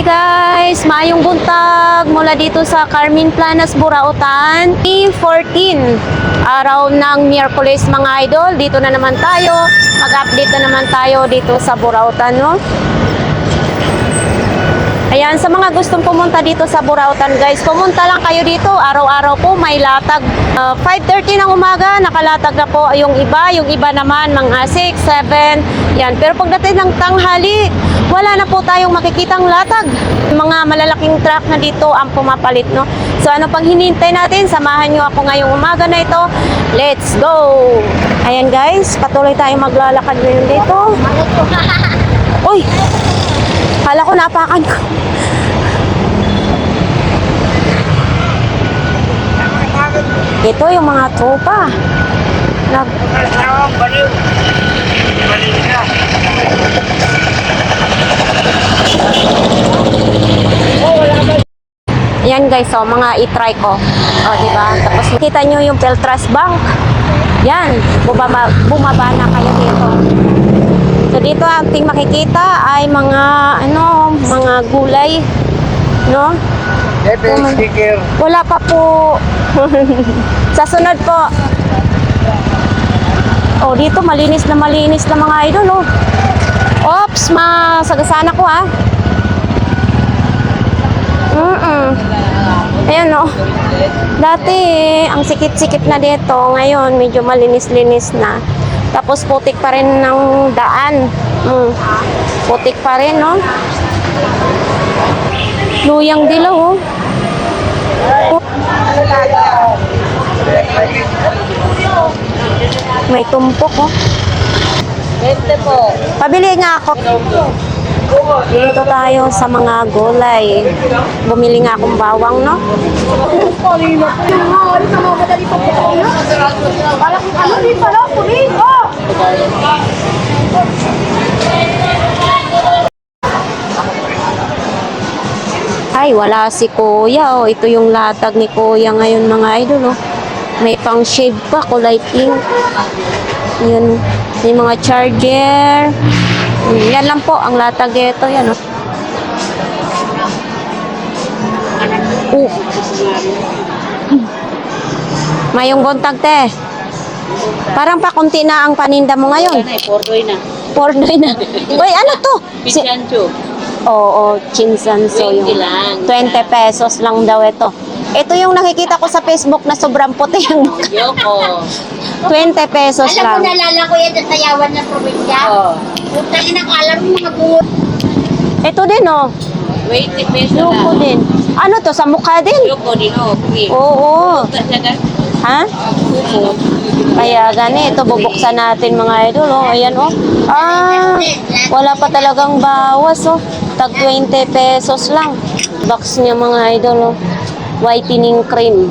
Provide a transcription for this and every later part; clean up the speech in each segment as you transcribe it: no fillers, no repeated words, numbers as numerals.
guys, maayong buntag mula dito sa Carmen Planas, Burautan. 14 araw ng Miyerkules mga idol. Dito na naman tayo. Mag-update na naman tayo dito sa Burautan, no? Ayan, sa mga gustong pumunta dito sa Burautan guys, pumunta lang kayo dito. Araw-araw po may latag. 5:30 ng umaga, nakalatag na po yung iba naman mga 6, 7. Yan, pero pagdating ng tanghali, wala na po tayong makikitang latag. Mga malalaking truck na dito ang pumapalit, no? So ano pang hinintay natin? Samahan nyo ako ngayong umaga na ito. Let's go! Ayan guys, patuloy tayong maglalakad ngayon dito. Uy! Kala ko napakan ko. Ito yung mga tropa. Yan guys, so mga i-try ko. O, diba? Tapos makita nyo yung Peltras Bank. Yan, bumaba na kayo dito. So dito ang ating makikita ay mga mga gulay, no? Wala pa po. Sa sunod po. Oh, dito malinis na mga idol, oh. Oops, masagasana ko ah. Ayan, oh. Dati ang sikip-sikip na dito, ngayon medyo malinis-linis na. Tapos putik pa rin ng daan. Putik pa rin, no? Luyang dilaw, oh. May tumpok, oh. Pabili nga ako. Dito tayo sa mga gulay. Bumili nga akong bawang, no? Ay, wala si Kuya, oh. Ito yung latag ni Kuya ngayon mga idol, oh. May pang shade pa, kulay pink. Yan, may mga charger. Yan lang po ang latag ito, yan, oh. Mayong buntag, te. Parang pakunti na ang paninda mo ngayon. Pordoy na. Uy, ano to? Pinchancho. Oo, chinsanso yung 20 pesos lang daw ito. Ito yung nakikita ko sa Facebook na sobrang puti yung mukha. Yoko. 20 pesos Alam mo, lang. nalala ko yan sa sayawan ng probinsya. Puta ina ko, alam mo mga buo. Ito din, oh. 20 pesos Yoko lang. din. Ano to, sa mukha din? Yoko din, oh. Oo. Ha? Kumo. Kaya gani, ito bubuksan natin mga idol, oh. Ayan, oh. Ah, wala pa talagang bawas, oh. Tag 20 pesos lang. Box niya mga idol, oh. Whitening cream.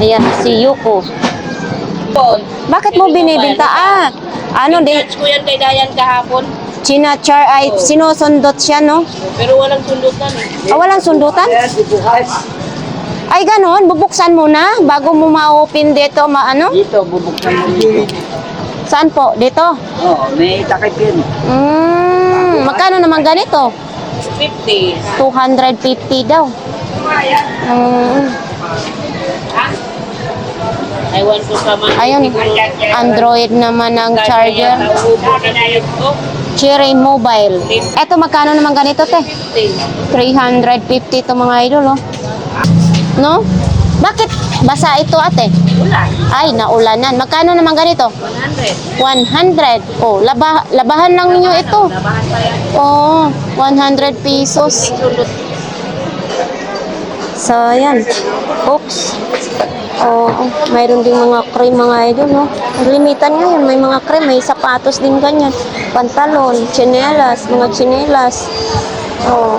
Ayan, si Yuko. Bakit mo binibinta? Ah, ano din? Pinchans ko yan kay Dayan kahapon. Chinachar ay sinusundot siya, no? Pero walang sundutan eh. Ah, walang sundutan? Ay, ganon. Bubuksan mo na bago mo ma-open dito, Dito, bubuksan mo dito. Saan po? Dito? Oo, may takip yun. Magkano naman ganito? 50. 250 daw. Ewan ko sa mga. Ayun, Android naman ang charger. Cherry Mobile. Eto, magkano naman ganito, te? 350 to mga idol, oh. No? Bakit basa ito, ate? Ulan. Ay, naulanan. Magkano naman ganito? 100. 100. Oh, labahan lang ninyo ito. Labahan pa yan. Oh, 100 pesos. Sundot. So, ayan. Oops. Oh, mayroon ding mga cream mga idol, no? Limitan ngayon, may mga cream, may sapatos din ganyan. Pantalon, tsinelas, mga tsinelas. Oh.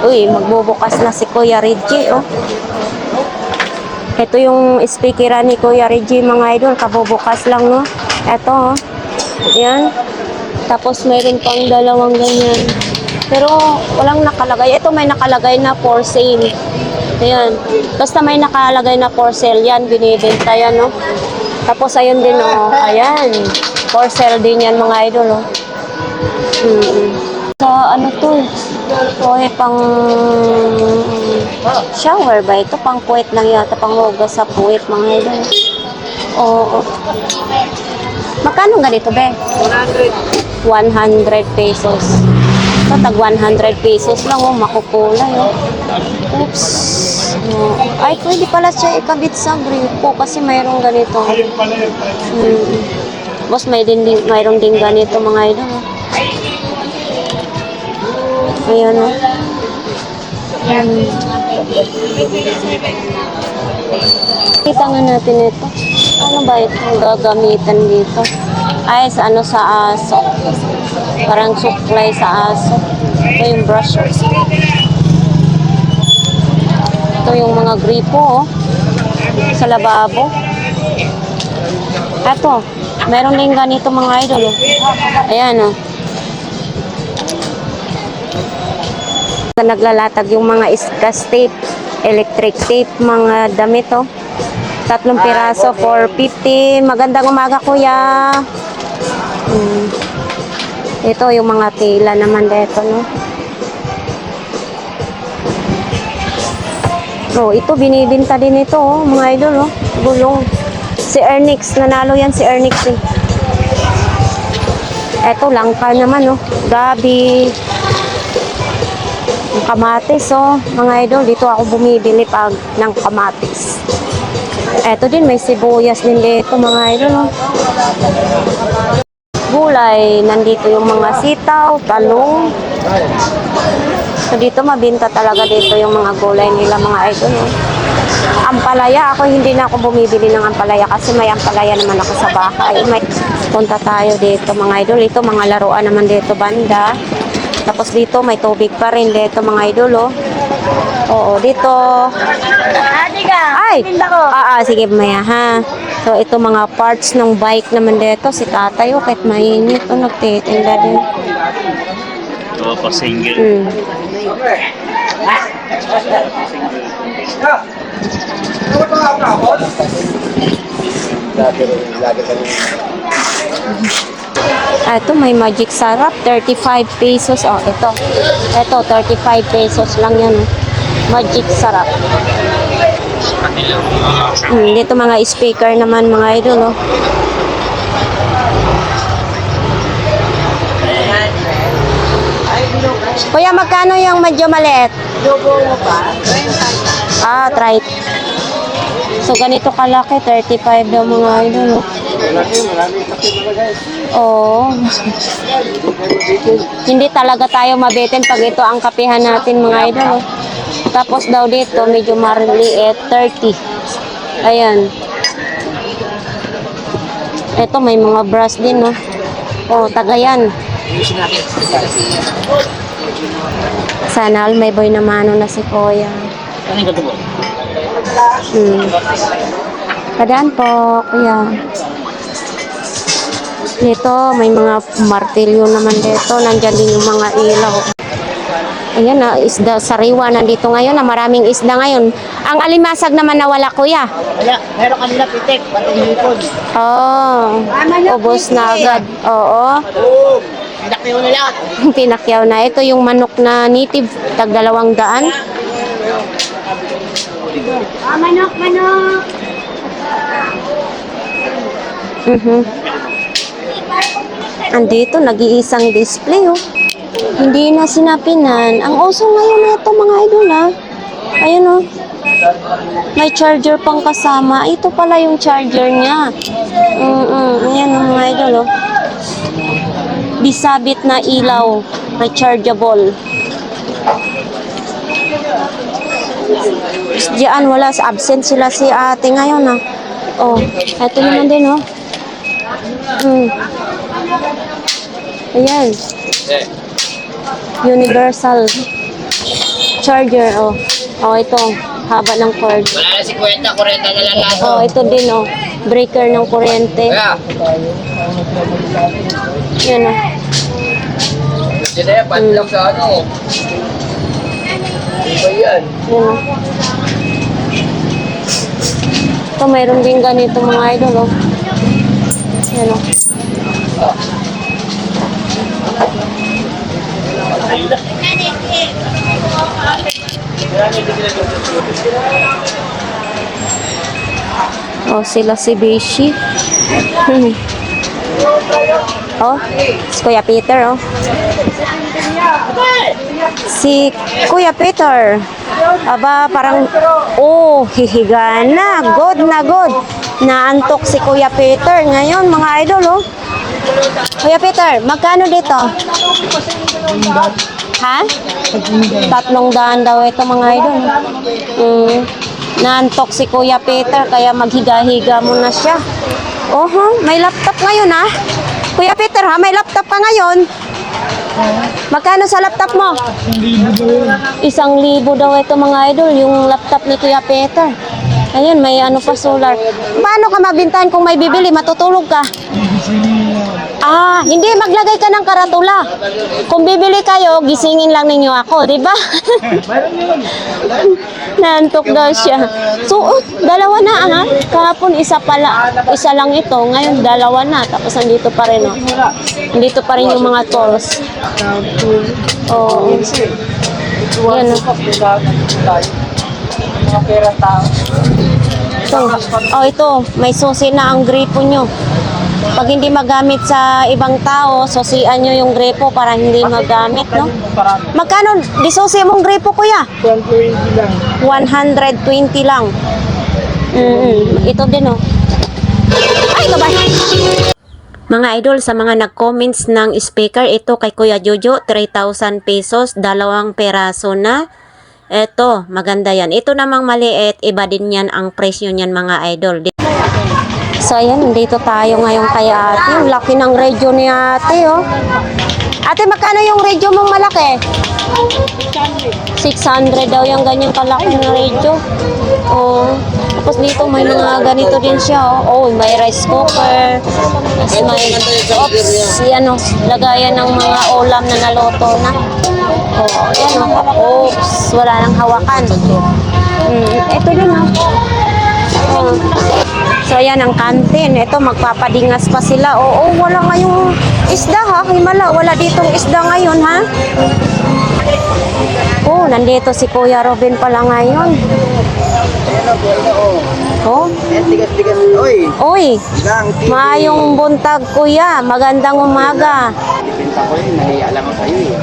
Uy, magbubukas na si Kuya Reggie, oh. Ito yung speakeran ni Kuya Reggie, mga idol. Kabubukas lang, no? Ito, oh. Ayan. Tapos mayroon pang dalawang ganyan. Pero walang nakalagay. Ito may nakalagay na for sale. Ayan. Basta may nakalagay na for sale yan. Binibenta yan, no? Tapos ayun din oh, ayan. For sale din yan mga idol oh. Sa ano to? Kuhe pang shower ba ito? Pang puwet lang yata, pang hugas sa puwet mga idol. Oo. Magkano ganito be? 100 pesos. Ito, tag 100 pesos lang, oh, makukulay, oh. Oops. Oh. Ay, pwede pala siya ikabit sa gripo kasi mayroong ganito. Boss, mayroong din ganito, mga idol, oh. Ayan, oh. Kita nga natin ito. Ano ba ito? Gagamitan dito. Ay, sa ano, sa aso. Parang suklay sa aso. Ito yung brushers. Ito yung mga gripo, oh. Sa lababo. Ito. Meron din ganito mga idol, oh. Ayan, oh. Naglalatag yung mga gas tape, electric tape, mga damit, oh. 3 piraso, 450. Magandang umaga, kuya. Ito yung mga tela naman dito, no? Oh, ito binibinta din ito, oh, mga idol, oh. Gulong. Si Ernix, nanalo yan si Ernix, eh. Ito, langka naman, oh. Gabi. Ang kamatis, oh. Mga idol, dito ako bumibili pag ng kamatis. Eto din, may sibuyas din dito, mga idol, oh. Gulay, nandito yung mga sitaw, talong. So, dito mabinta talaga dito yung mga gulay nila, mga idol, oh. Ampalaya, ako hindi na ako bumibili ng ampalaya kasi may ampalaya naman ako sa bahay. May punta tayo dito, mga idol. Ito, mga laruan naman dito, banda. Tapos dito, may tubig pa rin dito, mga idol, oh. Oo, dito. Ay! Sige, maya, ha. So, ito mga parts ng bike naman dito. Si tatay, oh, kahit mainit, oh, nagtitinda din. Oo, pa single. Ito, may magic sarap. 35 pesos. Oh, ito. Ito, 35 pesos lang yan. Magic sarap. Dito mga speaker naman, mga idol, oh. Kuya, magkano yung medyo maliit? Try. So, ganito kalaki, 35 daw, mga idol, oh. Oo. Hindi talaga tayo mabitin pag ito ang kapihan natin, mga idol, oh. Tapos daw dito, medyo marliit, 30. Ayan. Ito, may mga brush din, no? Oh, tagayan. Sana all may boy na mano na si Kuya. Kadaan po, Kuya. Dito, may mga martilyo naman dito. Nandyan din yung mga ilaw. Ayan na, isda, sariwa nandito ngayon na maraming isda ngayon. Ang alimasag naman nawala, Kuya. Wala, meron kanila pitik, pati hipon. Oh, ubos na agad. Oo. Pinakyaw na lahat. Pinakyaw na. Ito yung manok na native, tag 200. Manok, manok. Andito, nag-iisang display, oh. Hindi na sinapinan. Ang uso ngayon ito, mga idol, ha. Ayun, oh. May charger pang kasama. Ito pala yung charger niya. Ayan, oh, mga idol, oh. Bisabit na ilaw. May chargeable. Diyan, wala. Absent sila si ate ngayon, ha. Oh, ito naman din, oh. Ayan. Universal charger, oh. Oh, ito. Haba ng cord. Wala na 50, 40 na lang lahat. Oh, ito din, oh. Breaker ng kuryente. Yan, oh. Sila yan, panlang sa ano. Ano ba yan? Yan, oh. Ito, mayroon din ganito, mga idol, oh. Yan o. Oh, sila si Beshi. Oh, si Kuya Peter, oh. Si Kuya Peter. Aba, parang, oh, hihiga na. Good na good. Naantok si Kuya Peter. Ngayon, mga idol, oh. Kuya Peter, magkano dito? Ha? 300 daw ito, mga idol. Naantok si Kuya Peter, kaya maghiga-higa muna siya. Oho, may laptop ngayon, ha? Kuya Peter, ha? May laptop ka ngayon? Magkano sa laptop mo? 1,000 daw ito, mga idol, yung laptop ni Kuya Peter. Ayun, may ano pa, solar. Paano ka mabintahan kung may bibili? Matutulog ka? Ah, hindi, maglagay ka ng karatula. Kung bibili kayo, gisingin lang ninyo ako, di ba? Naantok daw siya. So, dalawa na, ha? Kahapon, isa lang ito. Ngayon, dalawa na. Tapos, andito pa rin, oh. Andito pa rin yung mga tools. Oh. Yan, oh. Ito. Oh, ito. May susi na ang gripo nyo. Pag hindi magamit sa ibang tao, susian nyo yung gripo para hindi magamit, no? Magkano disusi mong gripo, kuya? 120 lang. 120 lang. Ito din, oh. Ay, ito ba? Mga idol, sa mga nag-comments ng speaker, ito kay Kuya Jojo, 3,000 pesos, 2 peraso na. Ito, maganda yan. Ito namang maliit, iba din yan ang presyo niyan, mga idol. So, ayan, dito tayo ngayon kay ate. Ang laki ng radyo ni ate, oh. Ate, magkano yung radyo mong malaki? 600 daw yung ganyan kalaki na radyo. Oh. Tapos dito may mga ganito din siya, oh. Oh, may rice cooker. Tapos may, oops, ano, lagayan ng mga ulam na naluto na. Oh, ayan, oh. Oops, wala nang hawakan. Ito din, oh. Oh. So, ayan ang kantin. Ito, magpapadingas pa sila. Oo, wala ngayong isda, ha? Himala, wala ditong isda ngayon, ha? Oh, nandito si Kuya Robin pala ngayon. Oh? Tigas-tigas. Oy! Uy, maayong buntag, Kuya. Magandang umaga. Ibenta ko yun. Nahiya lang ako sa'yo eh.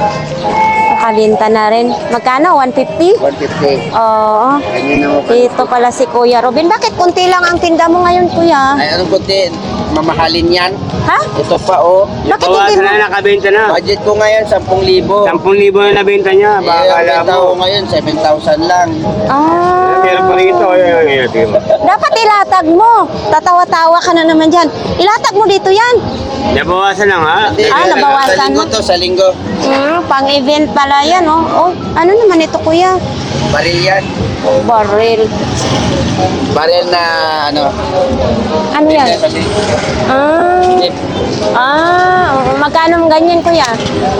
Kalinta na rin. Magkano? 150? 150. Oo. Ganyan ako. Ito pala si Kuya Robin. Bakit kunti lang ang tinda mo ngayon, Kuya? Ay, anong kunti? Mamahalin yan. Ha? Ito pa, oh. Bakit hindi mo? nakabenta na. Budget ko ngayon, 10,000. 10,000 na nabenta niya. Eh, ang benta ko ngayon, 7,000 lang. Ah. pa rito. Dapat ilatag mo. Tatawa-tawa ka na naman dyan. Ilatag mo dito yan. Nabawasan lang ha. Nabawasan Sa linggo na. to, sa linggo. Pang-event pala yan, oh. Oh, ano naman ito, Kuya? Baril yan. Barrel. Baril na, ano. Ano yan? Oo. Magkano ang ganyan, Kuya?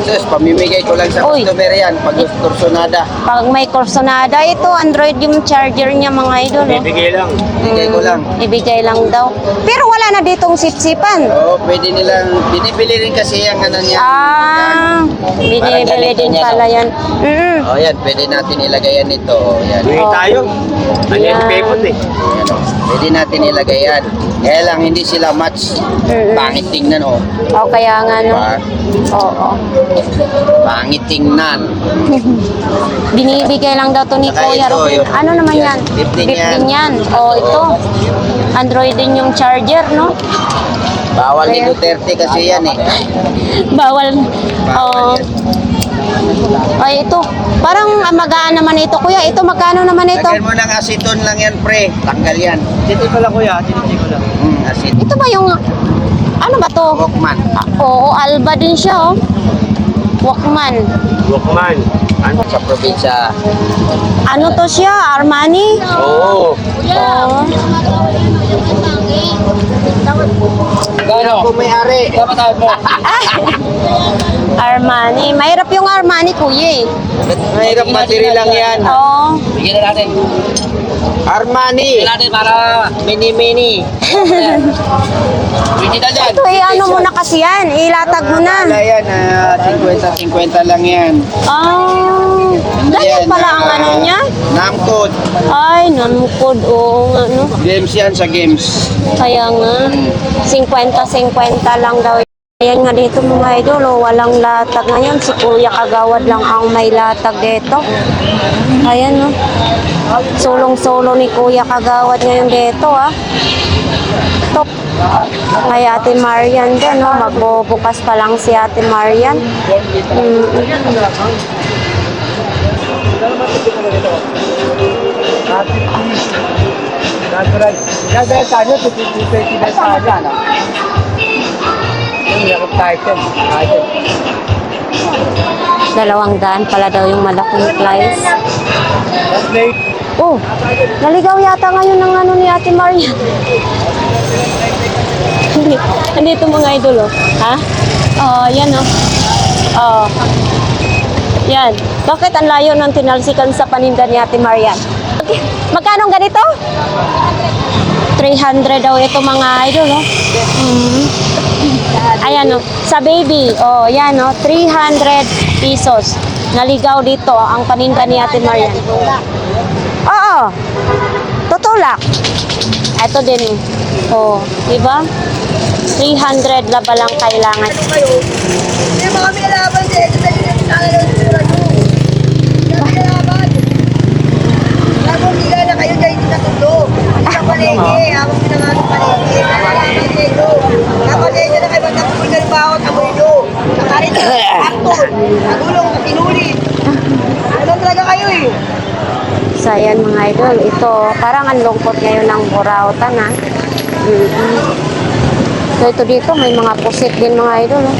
Sus, pamimigay ko lang sa Uy. customer yan. Pag kursonada. Pag may kursonada, ito, Android yung charger niya, mga idol, oh. Bibigay lang. Bigay ko lang. Ibigay lang daw. Pero wala na ditong sip-sipan. Oo, pwede nilang, binibili rin kasi yung ano niya. Binibili ganito din niya, pala no? yan. Oh, yan, pwede natin ilagay yan ito. Oh, yan. Bigay tayo. Ano yung Yan. payment eh. Yan, oh. Pwede natin ilagay yan. Kaya lang, hindi sila match. Pangit tingnan, oh. O, kaya nga, no? Diba? Oo. Pangit tingnan. Binibigay lang daw to ni Saka Kuya ito, Robin. yun. Ano naman yan? 15 15 yan. O, ito. Android din yung charger, no? Bawal ni Duterte kasi yan, eh. Bawal. Bawal yan. Ay, ito. Parang magaan naman ito, Kuya. Ito, magkano naman ito? Lagyan mo ng aceton lang yan, pre. Tanggal yan. Titi ko lang kuya. Titi ko lang. Aceton. Ito ba yung... Ano ba to? Walkman. Oo, Alba din siya, oh. Walkman. Walkman. Ano? Sa probinsya. Ano to siya? Armani? Oo. Oo. Gano? Kung may-ari. Armani. Mahirap yung Armani, kuya eh. Mahirap matiri lang yan. Oo. Bigyan na natin. Armani. Bigyan natin para mini-mini. Digital yan. Ito eh, ano mo na kasi yan. Ilatag mo na. Wala yan, 50-50 lang yan. Ah, ganyan pala ang ano niya. Namcode. Ay, nanukod. Oo nga, no. Games yan sa games. Kaya nga, 50-50 lang daw. Ayan nga dito mga idol, oh, walang latag ngayon. Si Kuya Kagawad lang ang may latag dito. Ayan, no. Sulong-solo ni Kuya Kagawad ngayon dito, ah. Top. Kay Ate Marian din, no. Magbubukas pa lang si Ate Marian. $200 pala daw yung malaking slice. Oh, naligaw yata ngayon ng ano ni Ate Maria. Andito mga idol, oh. Ha? Oh, yan, oh. Oh. Yan. Bakit ang layo ng tinalsikan sa paninda ni Ate Marian? Okay. Magkano ang ganito? 300 daw ito mga idol, oh. Ayan, oh. Sa baby, oh, yan, oh. 300 pesos. Naligaw dito, ang paninda ni Ate Marian. Oo. Tutulak. Ito din, oh. Diba? 300 laba lang kailangan. Hindi mo kami nalaban sa ito na yun. Kami nalaban. Habang nila na kayo dahil natulo. Sa palengke, habang pinangalang palengke. Nalaban sa ito. Kapalengke na kayo matapos ng bawat amoy nyo. Nakarin sa aktor. Nagulong, tinulit. Ano talaga kayo eh? So, ayan mga idol. Ito, parang ang lungkot ngayon ng Burautan, ha? So, ito dito, may mga pusit din mga idol, oh.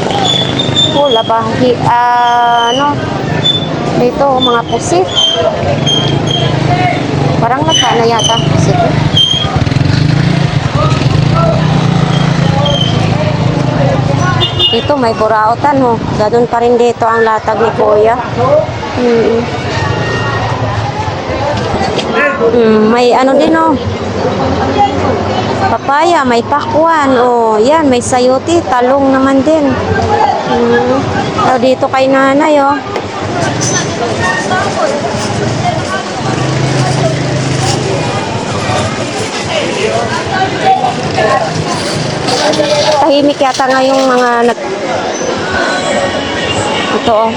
Oh, labahi. Ano? Dito, oh, mga pusit. Parang nagka na yata ang pusit, eh. Dito, may Burautan, oh. Gadun pa rin dito ang latag ni Kuya. May ano din, oh. Papaya, may pakwan, oh. Yan, may sayuti, talong naman din. So, dito kay nanay, oh. Tahimik yata nga yung mga ito, oh.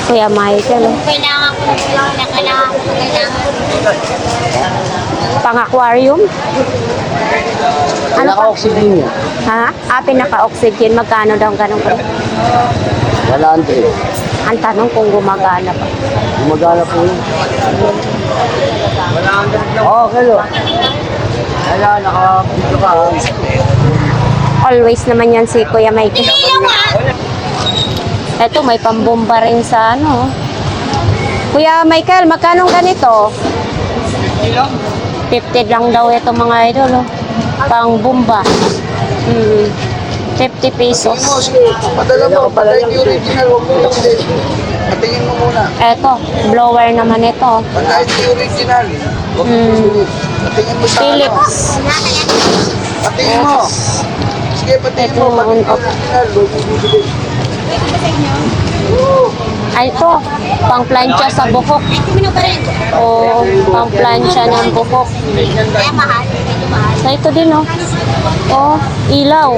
Kuya Michael, oh. Kailangan ko na kailangan. Pang-aquarium? Ano pa? Naka-oxygen yun. Ha? Pinaka-oxygen. Magkano daw ganun ko? 100. Ang tanong kung gumagana pa. Gumagana po yun. Oo, kalo. Kaya nakapito ka. Always naman yan si Kuya Michael. Eto, may pambomba rin sa ano. Kuya Michael, magkano ganito? 50 lang daw ito mga idol, oh. Pang bomba. 50 pesos. Padala mo, padala yung original. Huwag mo lang din. Patingin mo muna. Eto, blower naman ito. Padala yung original. Huwag mo sulit. Patingin mo sa Philips. Patingin mo. Sige, patingin mo. Patingin mo original. Huwag mo sulit. Ay, ito, pang plancha sa buhok. O, pang plancha ng buhok. Kaya mahal. Medyo mahal. So, ito din, oh. Oh, ilaw.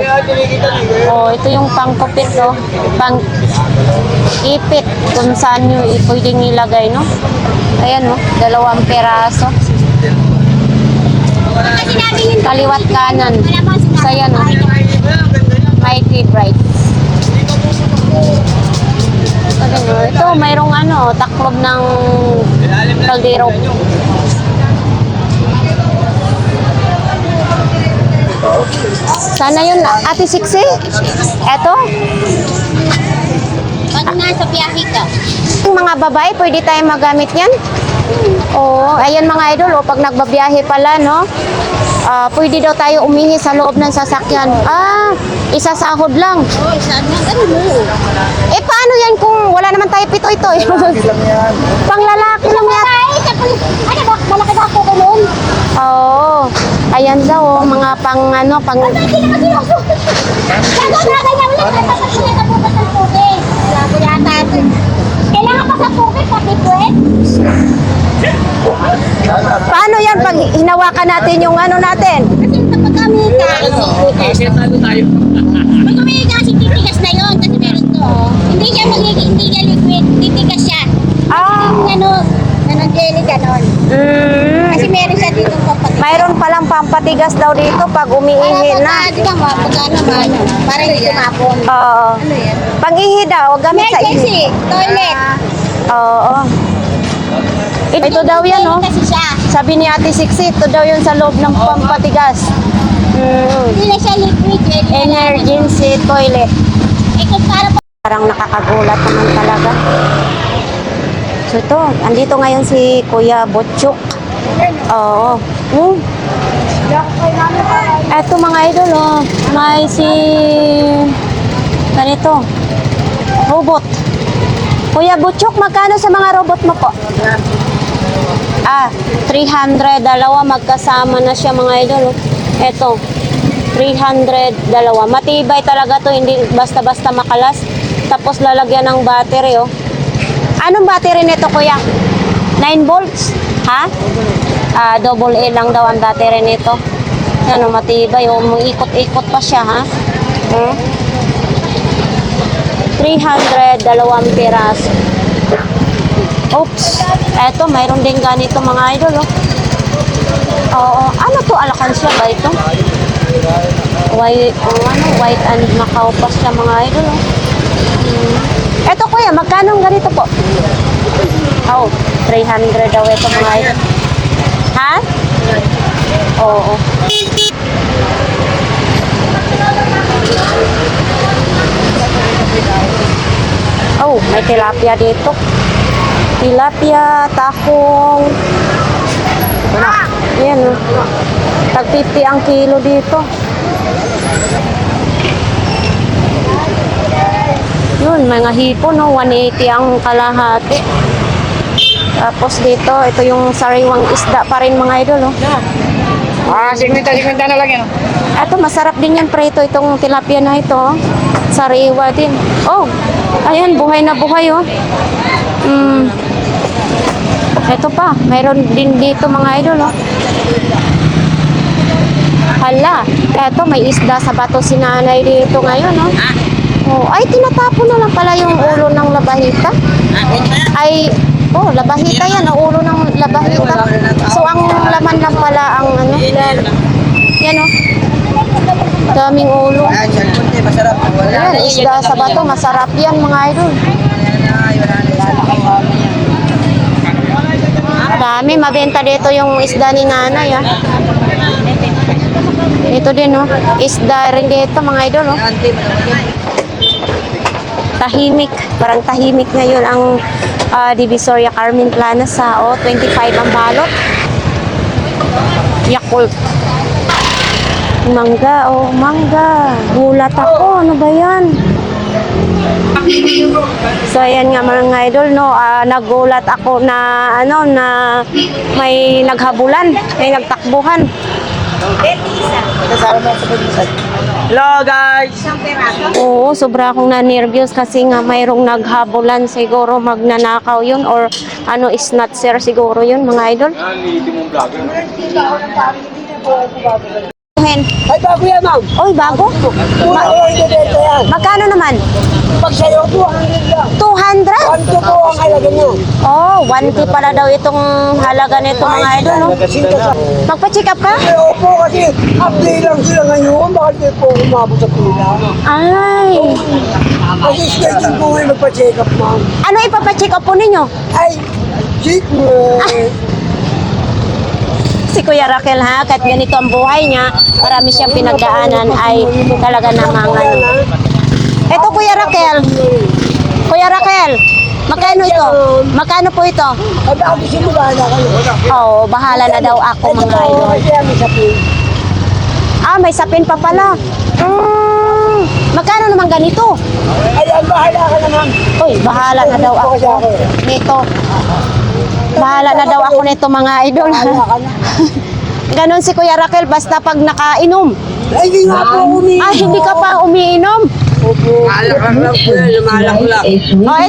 Oh, ito yung pang kupit, oh. Pang ipit. Kung saan nyo pwedeng ilagay, no? Ayan, oh. 2 peraso. Kaliwat kanan. So, ayan, oh. Mighty Bright. Ito, mayroong ano, taklob ng kaldero. Sana yun, Ate Siksi? Eto? nasa biyahe ka. Yung mga babae, pwede tayo magamit yan? Oo, ayan mga idol, pag nagbabiyahe pala, no? Pwede daw tayo umihi sa loob ng sasakyan. Isasahod lang. Oh, saan na mo? Eh, paano yan kung wala naman tayo pito ito? Pang lalaki lang yan. Ano ba? Malaki ba ako noon? Oo, ayan daw, mga pang ano, pang... Kailangan pa sa tubig, pati puwet. Paano yan pag hinawakan natin yung ano natin? Kasi kapag kami ka, pag kami kasi titigas na yun, kasi meron to, hindi siya magiging, hindi siya liquid, titigas siya. Ano, jelly ganon. Kasi meron siya dito papatigas. Mayroon palang pampatigas daw dito pag umiihi na. Di ba, mapagka naman, para hindi tumapon. Oo. Pag-ihi daw, gamit sa Emergency, ihi. toilet. Oo. Ito daw yan, no? Kasi siya. Sabi ni Ate Sixi, ito daw yun sa loob ng pampatigas. Hindi na siya liquid, pwede na lang. Emergency toilet. Ikaw para pa. Parang nakakagulat naman talaga. So ito, andito ngayon si Kuya Butchuk. Oo. Eto mga idol, may si... ganito. Robot. Kuya Butchuk, magkano sa mga robot mo po? 300, dalawa magkasama na siya mga idol. Eto, 300, dalawa. Matibay talaga to, hindi basta-basta makalas. Tapos lalagyan ng battery, oh. Anong battery nito, kuya? 9 volts? Ha? Double A lang daw ang battery nito. Ano, matibay, oh. Ikot-ikot pa siya, ha? 300, dalawang piraso. Oops. Eto, mayroon din ganito mga idol, oh. Oo. Ano to? Alakansya ba ito? White and Macau pa siya mga idol, oh. Eto kuya, magkano ang ganito po? 300 daw ito mga idol. Ha? Oo. May tilapia dito. Tilapia, tahong. Yan, oh. Tag 50 ang kilo dito. Yun, mga hipon, no? 180 ang kalahati. Tapos dito, ito yung sariwang isda pa rin mga idol, no? 50 na lang yan. Ito, masarap din yan preto, itong tilapia na ito. Oh. Sariwa din. Oh, ayan, buhay na buhay, oh. Ito pa, mayroon din dito mga idol, oh. Hala, eto, may isda sa bato si nanay dito ngayon, oh. Ay, tinatapon na lang pala yung ulo ng labahita. Labahita yan, ang ulo ng labahita. So, ang laman lang pala ang ano. Yan, oh. Daming ulo. Yan, isda sa bato, masarap yan mga idol. Dami, mabenta dito yung isda ni nanay, ah. Ito din, oh. Isda rin dito mga idol, oh. Tahimik, parang tahimik ngayon ang Divisoria Carmen Plaza, 25 ang balot. Yakult. Mangga, mangga. Gulat ako, ano ba yan? So ayan nga mga idol, no, nagulat ako na na may naghabulan, may nagtakbuhan. Hello guys! Oo, sobra akong na-nervous kasi nga mayroong naghabulan, siguro magnanakaw yun or snatcher siguro yun mga idol. Ay, bago yan, ma'am. Oy, bago? Dito yan. Magkano naman? Pag sa'yo, 200 lang. 200? 1 po ang halaga niyo. 1K pala daw itong halaga nito mga idol, no? Magpa-check up ka? Ay, opo, kasi update lang sila ngayon. Bakit di po umabot sa pila? Ay, Kasi schedule po ngayon magpa-check up, ma'am. ano ipapa-check up po ninyo? Ay, check Si Kuya Raquel, ha, kahit ganito ang buhay niya, marami siyang pinagdaanan ay talaga namang ano. Ito Kuya Raquel, Kuya Raquel, magkano ito? Magkano po ito? Ay, baka gusto mo bahala kayo. Oo, bahala na daw ako mga idol. Kasi kami sa pin. Ah, may sapin pa pala. Magkano naman ganito? Ayan, bahala ka naman. Uy, bahala na daw ako nito. Bahala na daw ako nito mga idol. Bahala ka na. Ganon si Kuya Raquel basta pag nakainom. Ay, hindi nga po umiinom. Ah, hindi ka pa umiinom. Alak lang po yan, lumalak lang. Oh,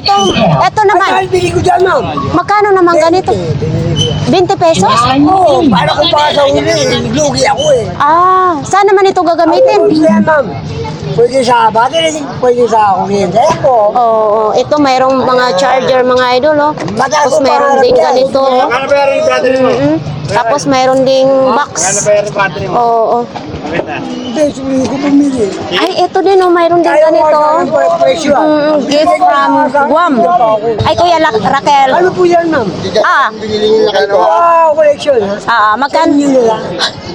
ito naman. Ay, bili ko dyan, ma'am. Magkano naman ganito? 20 pesos? Oo, para kung baka sa uli, lugi ako eh. Ah, saan naman ito gagamitin? Ay, yan, ma'am. Pwede sa battery, pwede sa kuryente po. Oo, ito mayroong mga charger mga idol, oh. Tapos mayroon din ganito, oh. Tapos mayroon ding box. Oo. Hindi, sumili ko bumili. Ay, ito din, oh. Mayroon din ganito. Presyo. Gift from Guam. Ay, Kuya Raquel. Ano po yan, ma'am? Ah, Wow, collection. magkano? Yun na lang.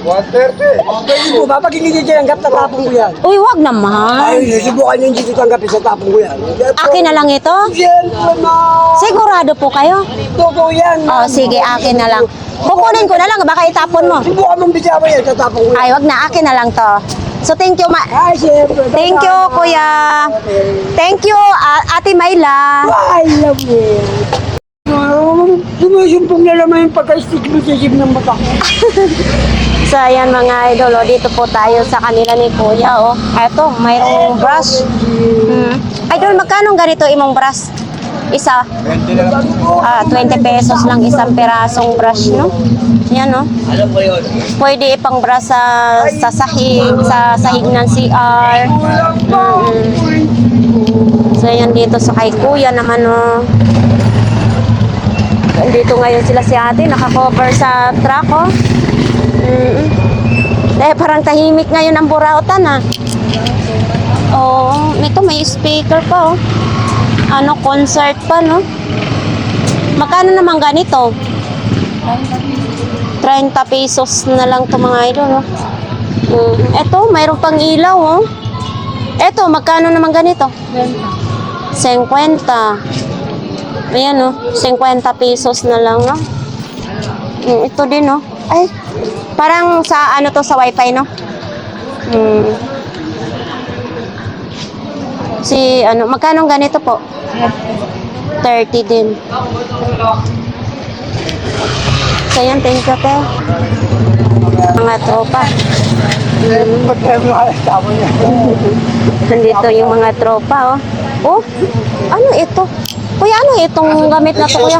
130. Pwede po ba? Pag hindi nyo tanggap, tatapon ko yan. Uy, wag naman. Ay, susubukan nyo hindi tanggapin sa tapon ko yan. Akin na lang ito? Siyempre, ma'am. Sigurado po kayo? Totoo yan, Oh, ma'am. sige, akin na lang. Kukunin ko na lang, baka itapon mo. Subukan mong bigyan yan, tatapon ko yan. Ay, wag na, akin na lang to. So, thank you, Ay, siyempre. Thank you, Kuya. Thank you, Ate Mayla. I love you. Sumusumpong na naman yung pagka-stigmatism ng mata ko. So, ayan mga idol, oh, dito po tayo sa kanila ni Kuya, oh. Eto, mayroong brush. Idol, magkano ganito imong brush? Isa? 20 pesos lang isang pirasong brush, no? Yan, no? Pwede ipang brush sa sahig ng CR. So, ayan dito sa kay Kuya naman, no? Dito ngayon sila si ate, naka-cover sa truck, oh. Parang tahimik ngayon ang Burautan, ah. Oh, ito may speaker pa, oh. Ano, concert pa, no? Magkano naman ganito? 30 pesos na lang to mga idol, no? Ito, mayroon pang ilaw, oh. Ito, magkano naman ganito? 50. Ayan, no? 50 pesos na lang, no? Ito din, no? Ay, parang sa ano to, sa wifi, no? Magkano ganito po? 30 din. So, yan, thank you, te. Mga tropa. Nandito yung mga tropa, oh. Oh, ano ito? Kuya, ano itong gamit na to, kuya?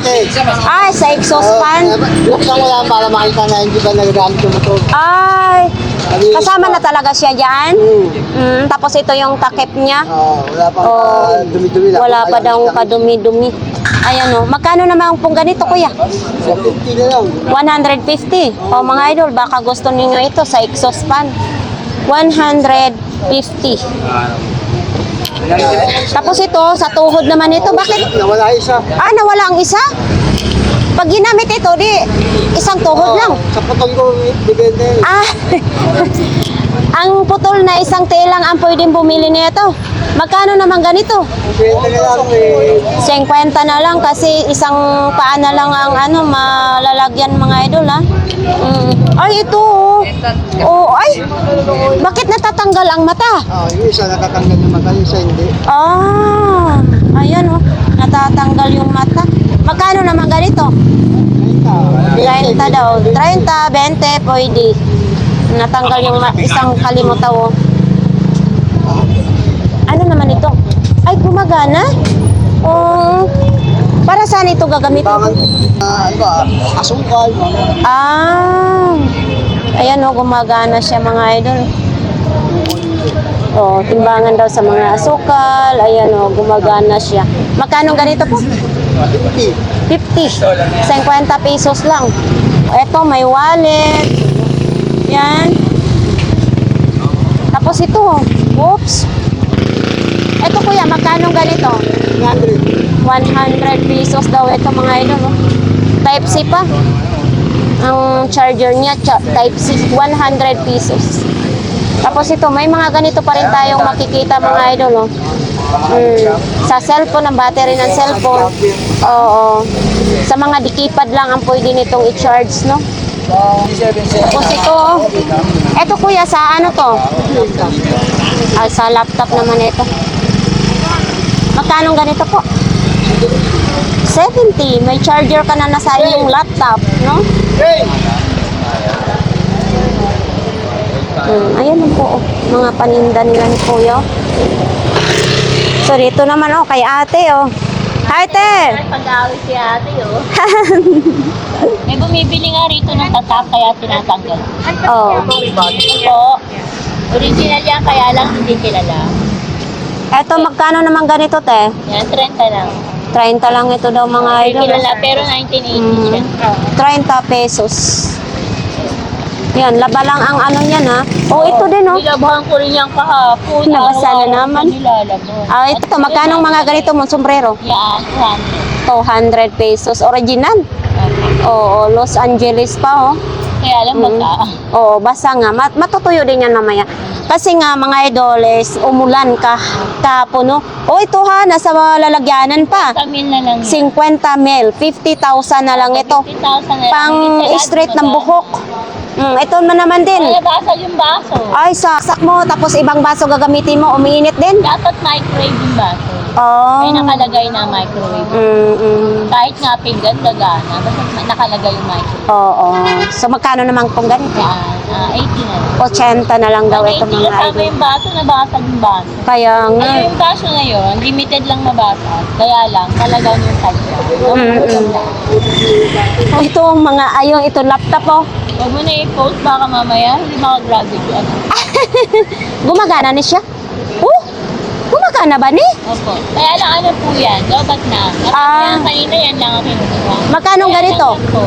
Ay, sa exhaust fan. Buksan mo lang para makita na hindi ba nagagamit yung motor. Ay, kasama na talaga siya dyan. Tapos ito yung takip niya. Wala pa dumi-dumi lang. Wala pa daw kadumi-dumi. Ayan, oh. Magkano naman pong ganito, kuya? 50 na lang. 150. O mga idol, baka gusto ninyo ito sa exhaust fan. 150. Tapos ito, sa tuhod naman ito, bakit? Nawala isa. Ah, nawala ang isa? Pag ginamit ito, di isang tuhod lang. Sa putol ko, depende. Ah, ang putol na isang telang ang pwedeng bumili nito. Magkano naman ganito? 20 na lang eh. 50 na lang kasi isang paa na lang ang malalagyan mga idol, ha. Ay, ito, oh. Oh, ay. Bakit natatanggal ang mata? Yung isa nakatanggal yung mata, yung isa hindi. Ah, ayan, oh. Natatanggal yung mata. Magkano naman ganito? 30 daw. 30, 20, pwede. Natanggal yung isang kalimutaw, oh. Ano naman ito? Ay, gumagana? Oh, para saan ito gagamitin? Ano ba? Asukal. Ah, ayan, oh, gumagana siya mga idol. Oh, timbangan daw sa mga asukal. Ayan, oh, gumagana siya. Magkano ganito po? 50. 50. 50 pesos lang. Ito, may wallet. Yan. Tapos ito, oh. Oops. Ito, kuya, magkano ganito? 100 pesos daw ito mga idol, oh. Type C pa. Ang charger niya, Type C, 100 pesos. Tapos ito, may mga ganito pa rin tayong makikita mga idol, oh. Sa cellphone, ang battery ng cellphone. Oo. Sa mga dikipad lang ang pwede nitong i-charge, no? Tapos ito, oh. Ito kuya, sa ano to? Sa laptop naman ito. Magkano ganito po? 70. May charger ka na nasa iyong laptop, no? Ayan lang po, oh. Mga paninda nila ni kuya. So, dito naman, oh, kay ate, oh. Hi, te! Pag-awit si ate, oh. May bumibili nga rito ng tatak, kaya tinatanggal. Oh. Po. Original yan, kaya lang hindi kilala. Eto, magkano naman ganito, te? Yan, 30 lang. 30 lang ito daw mga Hindi idol. kilala, pero 1980 siya. 30 pesos. Yan, laba lang ang ano niyan, ha? Oh, ito din, oh. Nilabahan ko rin yan kahapon. Nabasa na Araw-araw naman. ko nilalabas. Ah, ito, magkano mga ganito mong sombrero? Yan, 200 pesos. Original. 100. Oo, Los Angeles pa, oh. Kaya lang basta. Oo, basa nga. Matutuyo din yan mamaya. Kasi nga, mga idoles, umulan kahapon, no? Oh, ito ha, nasa lalagyanan pa. Tamil na lang yan. 50 mil, 50,000 na lang ito. 50,000 na lang. Pang Hindi straight talaga ng buhok. Ito naman din. Ay, basag yung baso. Ay, saksak mo, tapos ibang baso gagamitin mo, umiinit din. Dapat microwave yung baso. Oh. May nakalagay na microwave. Kahit nga pinggan, gagana. Basta nakalagay yung microwave. Oo. So, magkano naman kung ganito? Yan, 80 na lang. 80 na lang daw ito mga kasama idol. yung baso, nabasag yung baso. Kaya nga. Ay, yung baso na yun, limited lang mabasag. Kaya lang, talagang yung kanya. Oh, ito ang mga, ayun, ito laptop, oh. Huwag mo na i-post, baka mamaya, hindi makagraduate yun. Gumagana na siya? Oh, gumagana ba ni? Opo. Kaya lang ano po yan, lobat na. Ah. Kanina yan lang ang kinukuha. Magkano Kaya ganito? lang po,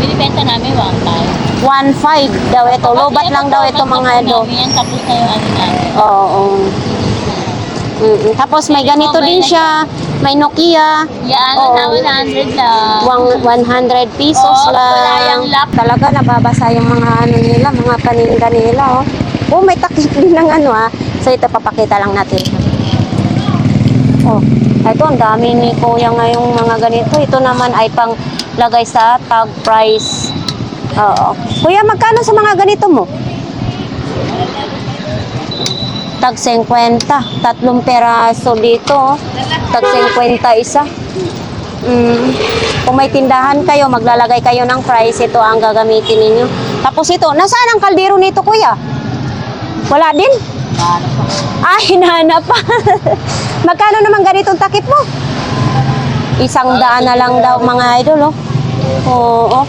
binibenta namin 1.5. 1.5 daw ito. Lobat lang daw ito mga idol. Yan, tapos na yung ano namin. Oo. Tapos may ganito din siya. May Nokia. Yan, Oo. na 100 lang. 100 pesos Oo, wala yung lang. lock. Talaga nababasa yung mga ano nila, mga paninda nila. Oh, oh may takip din ng ano ah. So ito papakita lang natin. Oh, ito ang dami ni Kuya ngayong mga ganito. Ito naman ay pang lagay sa tag price. Oo. Kuya, magkano sa mga ganito mo? Tag 50. Tatlong peraso dito. Oh. Tag 50 isa. Kung may tindahan kayo, maglalagay kayo ng price, ito ang gagamitin ninyo. Tapos ito, nasaan ang kaldero nito, kuya? Wala din? Ah, hinahanap pa. Magkano naman ganitong takip mo? 100 na lang daw mga idol, oh. Oo.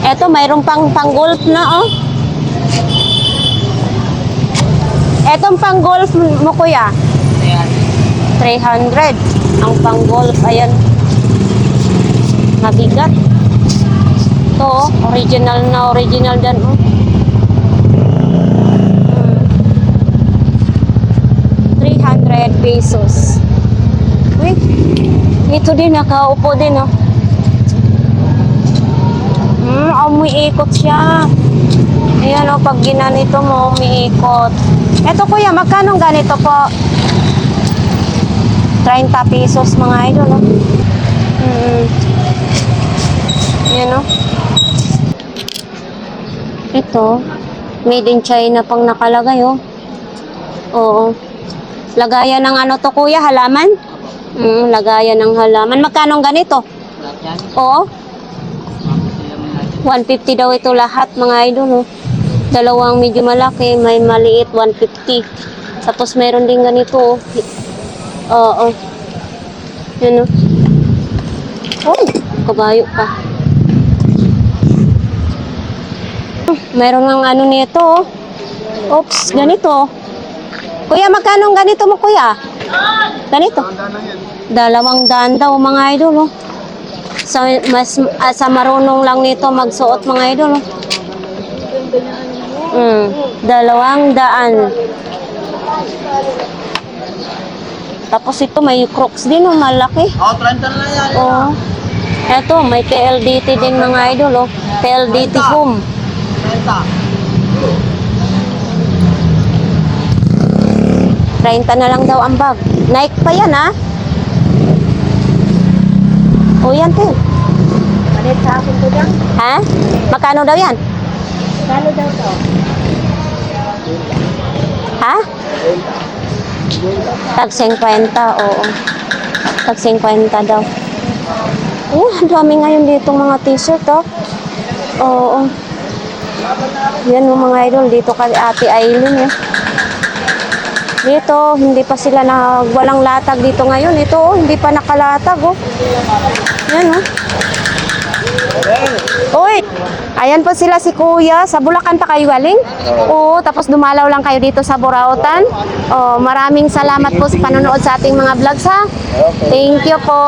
Eto, mayroon pang golf na, oh. Etong pang golf mo, kuya? 300. Ang pang golf, ayan. Mabigat. Ito, oh, original na original dyan, oh. 300 pesos. Uy, ito din, nakaupo din, oh. Umiikot siya. Ayan, oh, pag ginanito mo, umiikot. Eto, kuya, magkano ganito po? 30 pesos, mga idol, oh. Ayan, oh. Ito, made in China pang nakalagay, oh. Oo. Lagayan ng ano to, kuya, halaman? Lagayan ng halaman. Magkano ganito? Oo. 150 daw ito lahat, mga idol, oh. Dalawang medyo malaki, may maliit, 150. Tapos mayroon din ganito, oh. Oo. Yan, oh. Oh, kabayo pa. Mayroon ng ano nito, oh. Oops, ganito. Kuya, magkano ganito mo, kuya? Ganito. 200 daw, mga idol, oh. Sa marunong lang nito magsuot, mga idol, oh. 200. Tapos ito may Crocs din, oh, malaki. Oh, 30 na lang yan. Oh. Ito, may PLDT din, mga idol, oh. PLDT home. 30. $30 na lang daw ang bag. Nike pa yan, ha? O, yan, te. Palit sa akin to dyan. Ha? Magkano daw yan? Kano daw to? Ha? Tag 50, oo. Tag 50 daw. Ang dami ngayon dito mga t-shirt, oh. Oo. Yan yung mga idol. Dito kay Ate Aileen, eh. Dito, hindi pa sila walang latag dito ngayon. Ito, oh, hindi pa nakalatag, oh. Yan, oh. Uy, ayan po sila si Kuya. Sa Bulacan pa kayo galing? Oo, tapos dumalaw lang kayo dito sa Burautan. Oh, maraming salamat po sa panonood sa ating mga vlogs, ha. Thank you po.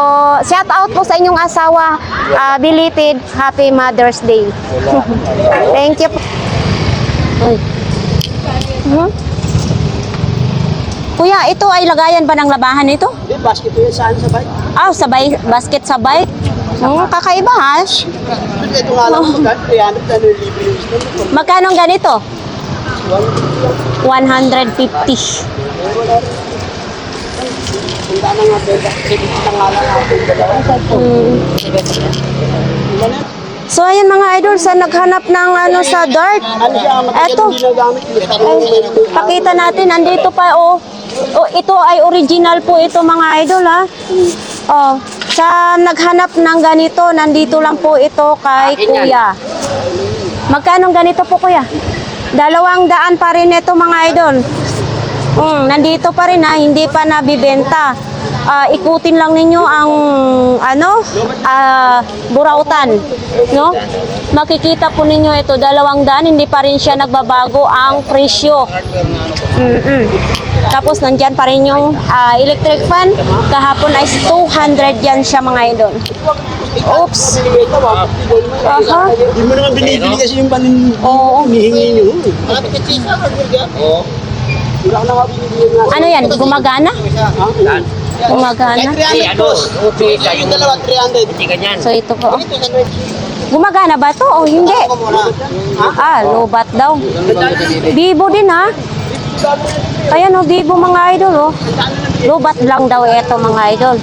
Shout out po sa inyong asawa. Belated Happy Mother's Day. Thank you po. Uy. Kuya, ito ay lagayan ba ng labahan ito? Hindi, basket yun saan sa bike. Sa basket sa bike. Kakaiba, ha? Ito nga lang, magkano 300 na libre yung gusto mo. Magkano ang ganito? 150. Punta na nga, beda. Sige, kita nga lang natin. So ayan mga idol, sa naghanap ng sa dart. Ano siya, Eto. hindi ginagamit. Ay, pakita natin, andito pa, oh. Oh, ito ay original po ito mga idol, ha. Oh, sa naghanap ng ganito, nandito lang po ito kay Kuya. Magkano ganito po, Kuya? 200 pa rin ito mga idol. Nandito pa rin, ha, hindi pa nabibenta. Ikutin lang ninyo ang Burautan, no? Makikita po ninyo ito 200, hindi pa rin siya nagbabago ang presyo. Tapos nandyan pa rin yung electric fan. Kahapon ay 200 yan siya mga idol. Oops. Aha. Hindi mo naman binibili kasi yung panin. Oo. Hinihingi nyo. Wala ka na nga binibili nga. Ano yan? Gumagana? Gumagana? Yung dalawa, 300. So ito po. Gumagana ba to o hindi? Lobat daw. Bibo din, ha? Ayan, oh, Bibo mga idol, oh. Lobat lang daw ito mga idol.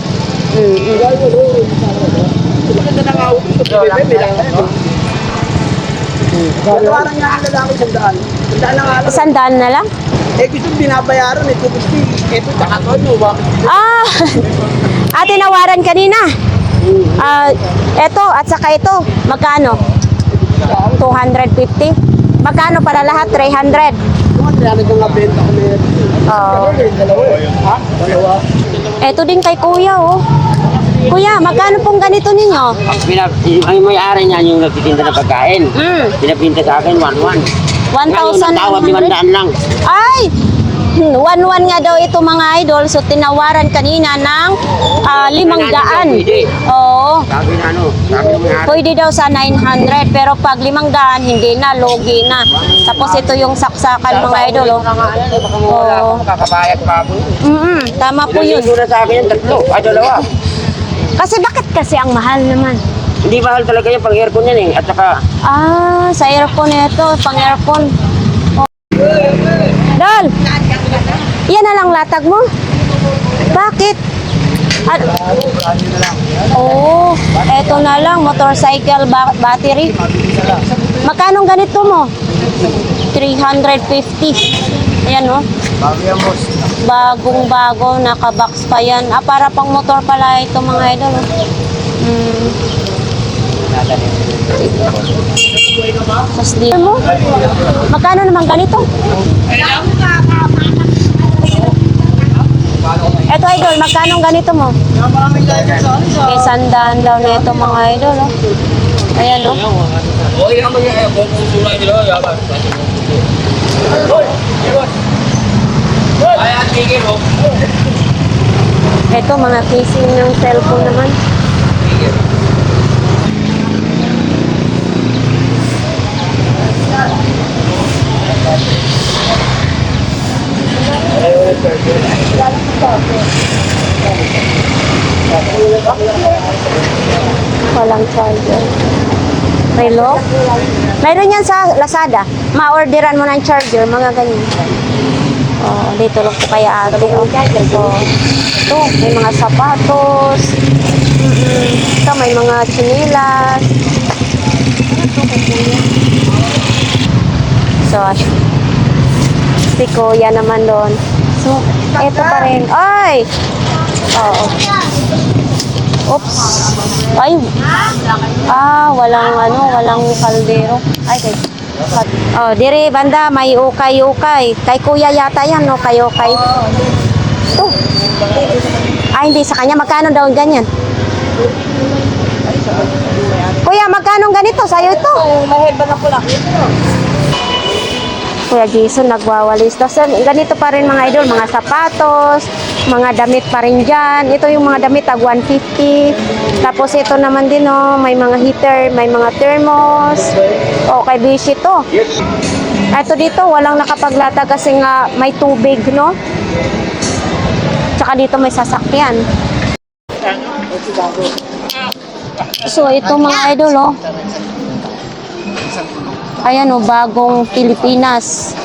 Parang nga ang lalaki 100. 100 lang alam. 100 na lang? Gusto binabayaran, ito gusto. Ito, kakatoy mo ba? Tinawaran kanina. Ito at saka ito. Magkano? 250. Magkano para lahat? 300. Mga 300 yung nabenta ko meron. Dalawa. Ha? Dalawa. Ito din kay Kuya, oh. Kuya, magkano pong ganito ninyo? Ang may-ari niyan yung nagtitinda ng pagkain. Pinapinta sa akin, 1-1. 1,100 lang. Ay! 1,100 nga daw ito mga idol. So, tinawaran kanina ng 500. Oo. Sabi na sabi ng may-ari. Pwede daw sa 900. Pero pag 500, hindi na, logi na. Tapos ito yung saksakan mga idol. Oh. Baka mawala ako, makakabayad pa ako. Tama po yun. Hindi na sa akin yung 3, ay 2. Kasi bakit kasi ang mahal naman? Hindi mahal talaga yung pang-aircon yan eh. At saka, Sa aircon ito, pang aircon. Dol! Yan na lang latag mo? Bakit? Eto na lang, motorcycle battery. Magkano ganito mo? 350. Ayan, oh. Bagong-bago, naka-box pa yan. Para pang motor pala ito mga idol. Tapos dito mo. Magkano naman ganito? Eto idol, magkano ganito mo? Okay, 100 daw na ito mga idol. Oh. Ayan, oh. Ito, mga casing ng cellphone naman. Walang charger. Relo. Mayroon yan sa Lazada. Ma-orderan mo ng charger, mga ganyan. Oh, dito lang po kaya ate. Oh. Ito, may mga sapatos. Ito, may mga chinelas. So, si Kuya naman doon. So, eto pa rin. Ay! Oo. Oops. Ay. Walang kaldero. Ay, kay. Oh, dire banda may ukay-ukay. Kay Kuya yata yan, no? Ukay-ukay. Ito. Ay, hindi sa kanya. Magkano daw ganyan? Kuya, magkano ganito? Sa'yo ito? Maheba na pula. Kuya Jason nagwawalis. Tapos ganito pa rin mga idol, mga sapatos, mga damit pa rin dyan. Ito yung mga damit, tag 150. Tapos ito naman din, oh, may mga heater, may mga thermos. Oh, kay Bishi to. Ito dito, walang nakapaglatag kasi nga may tubig, no? Tsaka dito may sasakyan. So, ito mga idol, oh. Ayan o, bagong Pilipinas.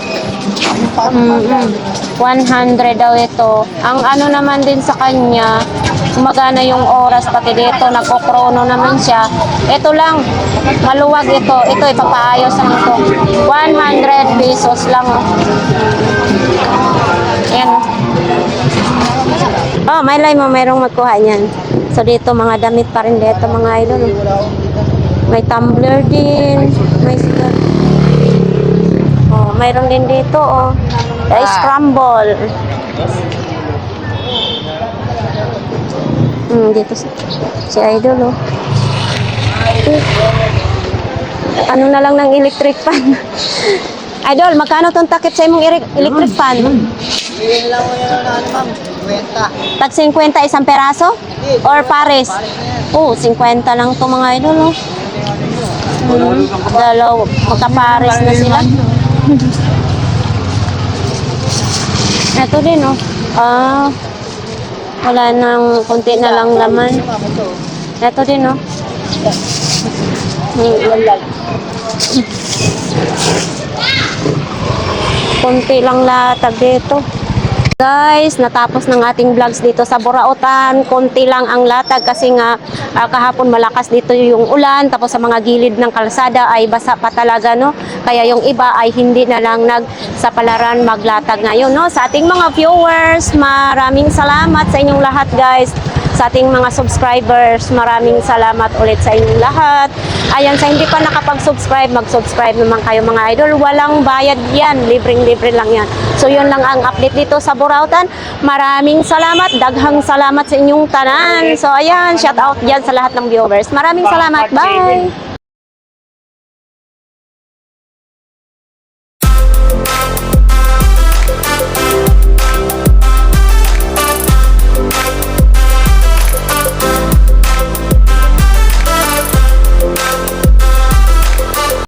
100 daw ito. Ang ano naman din sa kanya, gumagana yung oras pati dito, nagkokrono naman siya. Ito lang, maluwag ito. Ito, ipapaayos lang ito. 100 pesos lang. Ayan. Oh, may lay mo, mayroong magkuha niyan. So, dito, mga damit pa rin dito, mga idol. May tumbler din. May sigar. Oh, mayroon din dito, oh. Rice crumble. Dito si Idol, oh. Ano na lang ng electric fan. Idol, magkano tong takip sa imong electric fan? Bigyan lang mo yan na ano, ma'am. 50. Tag 50 isang peraso? Or pares? Oh, 50 lang to mga idol, oh. Dalaw, magkapares na sila. Ito din, oh. Wala nang, konti na lang laman. Ito din, oh. Konti lang latag dito. Guys, natapos ng ating vlogs dito sa Burautan. Konti lang ang latag kasi nga kahapon malakas dito yung ulan. Tapos sa mga gilid ng kalsada ay basa pa talaga, no? Kaya yung iba ay hindi na lang nagsapalaran maglatag ngayon, no? Sa ating mga viewers, maraming salamat sa inyong lahat, guys. Sa ating mga subscribers, maraming salamat ulit sa inyong lahat. Ayan, sa hindi pa nakapag-subscribe, mag-subscribe naman kayo mga idol. Walang bayad yan, libreng-libre lang yan. So yun lang ang update dito sa Burautan. Maraming salamat, daghang salamat sa inyong tanan. So ayan, shout out dyan sa lahat ng viewers. Maraming salamat, bye!